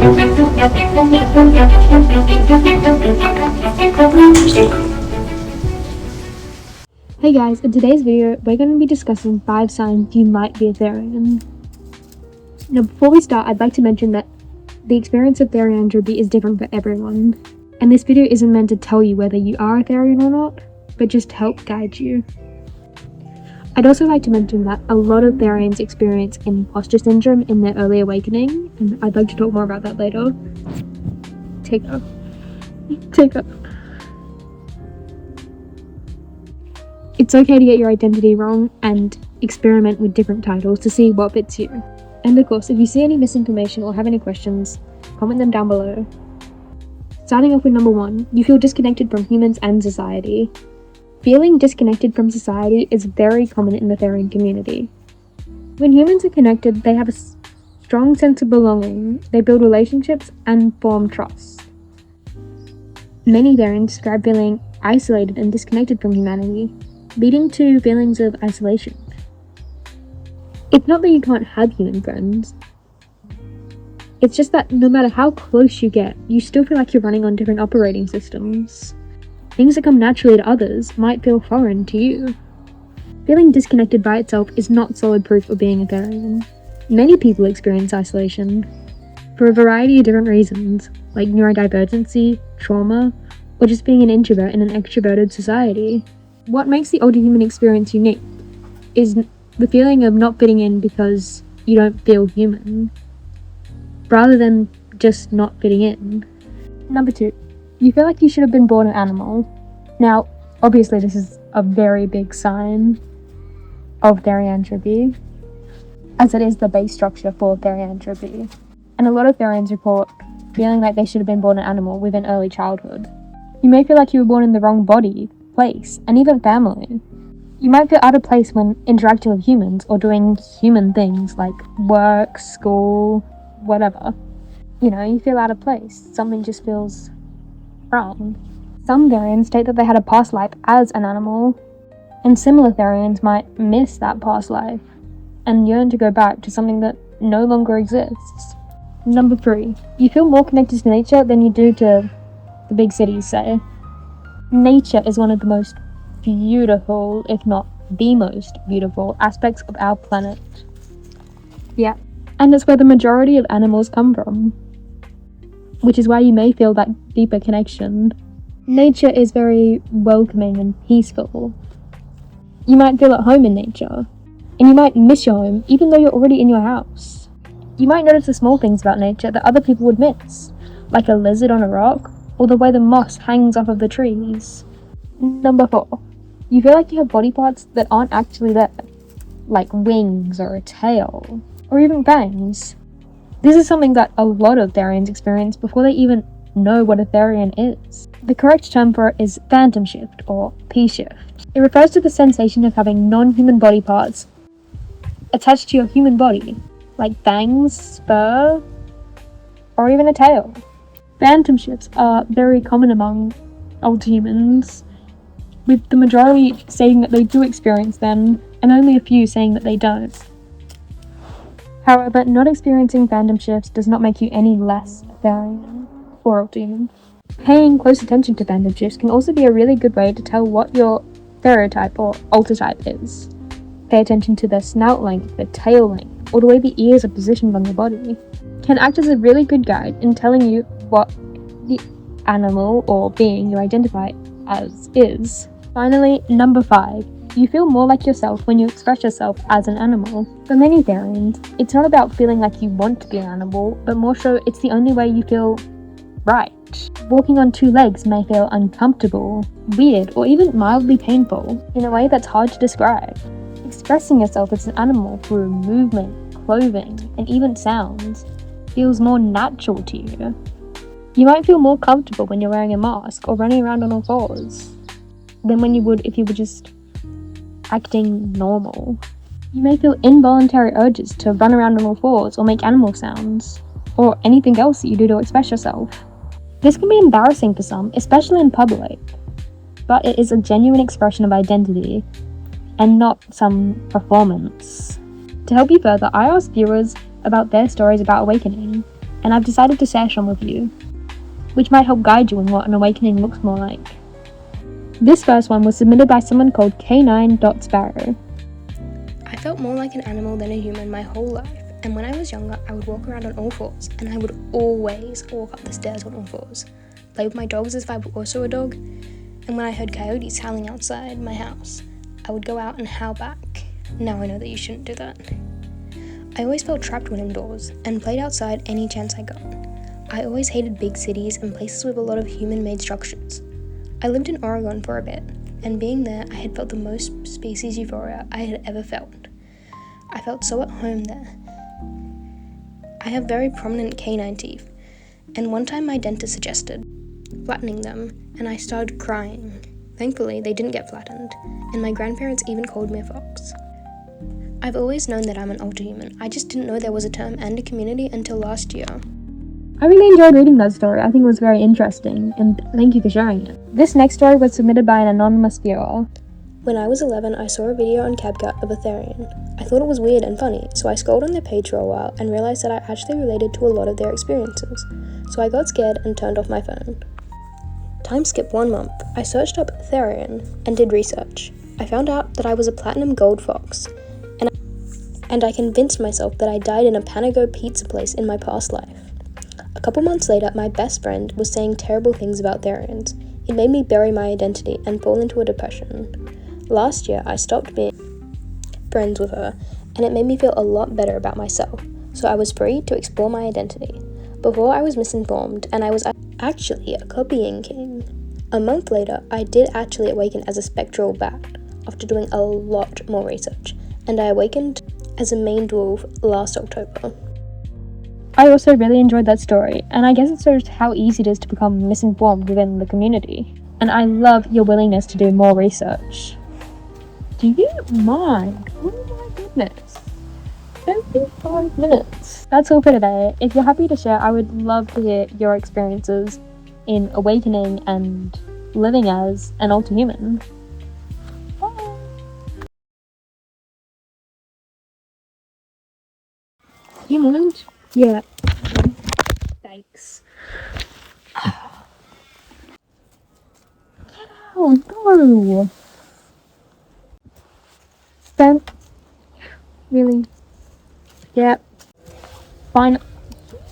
Hey guys, in today's video, we're going to be discussing 5 signs you might be a Therian. Now before we start, I'd like to mention that the experience of therianthropy is different for everyone, and this video isn't meant to tell you whether you are a Therian or not, but just help guide you. I'd also like to mention that a lot of Therians experience imposter syndrome in their early awakening, and I'd like to talk more about that later. Take up. It's okay to get your identity wrong and experiment with different titles to see what fits you. And of course, if you see any misinformation or have any questions, comment them down below. Starting off with number 1, you feel disconnected from humans and society. Feeling disconnected from society is very common in the Therian community. When humans are connected, they have a strong sense of belonging, they build relationships and form trust. Many Therians describe feeling isolated and disconnected from humanity, leading to feelings of isolation. It's not that you can't have human friends. It's just that no matter how close you get, you still feel like you're running on different operating systems. Things that come naturally to others might feel foreign to you. Feeling disconnected by itself is not solid proof of being a Therian. Many people experience isolation for a variety of different reasons, like neurodivergency, trauma, or just being an introvert in an extroverted society. What makes the Alterhuman experience unique is the feeling of not fitting in because you don't feel human, rather than just not fitting in. Number 2, you feel like you should have been born an animal. Now, obviously this is a very big sign of therianthropy, as it is the base structure for therianthropy. And a lot of Therians report feeling like they should have been born an animal within early childhood. You may feel like you were born in the wrong body, place, and even family. You might feel out of place when interacting with humans or doing human things like work, school, whatever. You feel out of place. Something just feels wrong. Some Therians state that they had a past life as an animal, and similar Therians might miss that past life and yearn to go back to something that no longer exists. Number 3, you feel more connected to nature than you do to the big cities, say. Nature is one of the most beautiful, if not the most beautiful, aspects of our planet. Yeah, and it's where the majority of animals come from, which is why you may feel that deeper connection. Nature is very welcoming and peaceful. You might feel at home in nature, and you might miss your home even though you're already in your house. You might notice the small things about nature that other people would miss, like a lizard on a rock, or the way the moss hangs off of the trees. Number 4, you feel like you have body parts that aren't actually there, like wings or a tail, or even fangs. This is something that a lot of Therians experience before they even know what a Therian is. The correct term for it is phantom shift, or P-shift. It refers to the sensation of having non-human body parts attached to your human body, like fangs, fur, or even a tail. Phantom shifts are very common among Alterhumans, with the majority saying that they do experience them, and only a few saying that they don't. However, not experiencing phantom shifts does not make you any less Therian or Alterhuman. Paying close attention to phantom shifts can also be a really good way to tell what your stereotype or altertype is. Pay attention to the snout length, the tail length, or the way the ears are positioned on your body. Can act as a really good guide in telling you what the animal or being you identify as is. Finally, number 5, you feel more like yourself when you express yourself as an animal. For many Therians, it's not about feeling like you want to be an animal, but more so it's the only way you feel right. Walking on 2 legs may feel uncomfortable, weird, or even mildly painful in a way that's hard to describe. Expressing yourself as an animal through movement, clothing, and even sounds feels more natural to you. You might feel more comfortable when you're wearing a mask or running around on all fours than when you would if you were just acting normal. You may feel involuntary urges to run around on all fours or make animal sounds, or anything else that you do to express yourself. This can be embarrassing for some, especially in public, but it is a genuine expression of identity and not some performance. To help you further, I asked viewers about their stories about awakening. and I've decided to share some with you, which might help guide you in what an awakening looks more like. This first one was submitted by someone called K9.Sparrow. I felt more like an animal than a human my whole life, and when I was younger, I would walk around on all fours, and I would always walk up the stairs on all fours, play with my dogs as if I were also a dog, and when I heard coyotes howling outside my house, I would go out and howl back. Now I know that you shouldn't do that. I always felt trapped when indoors, and played outside any chance I got. I always hated big cities and places with a lot of human-made structures. I lived in Oregon for a bit, and being there, I had felt the most species euphoria I had ever felt. I felt so at home there. I have very prominent canine teeth, and one time my dentist suggested flattening them, and I started crying. Thankfully, they didn't get flattened, and my grandparents even called me a fox. I've always known that I'm an Alterhuman. I just didn't know there was a term and a community until last year. I really enjoyed reading that story. I think it was very interesting, and thank you for sharing it. This next story was submitted by an anonymous viewer. When I was 11, I saw a video on CapCut of a Therian. I thought it was weird and funny, so I scrolled on their page for a while and realized that I actually related to a lot of their experiences. So I got scared and turned off my phone. Time skip 1 month. I searched up Therian and did research. I found out that I was a platinum gold fox, and I convinced myself that I died in a Panago pizza place in my past life. A couple months later, my best friend was saying terrible things about Therians. It made me bury my identity and fall into a depression. Last year, I stopped being friends with her, and it made me feel a lot better about myself, so I was free to explore my identity. Before, I was misinformed, and I was actually a copying king. A month later, I did actually awaken as a spectral bat, after doing a lot more research, and I awakened as a main dwarf last October. I also really enjoyed that story, and I guess it shows how easy it is to become misinformed within the community. And I love your willingness to do more research. Do you mind? Oh my goodness. 25 minutes. That's all for today. If you're happy to share, I would love to hear your experiences in awakening and living as an Alterhuman. Bye. Do you mind? Yeah. Thanks. Oh no! Spent? Really? Yeah. Fine.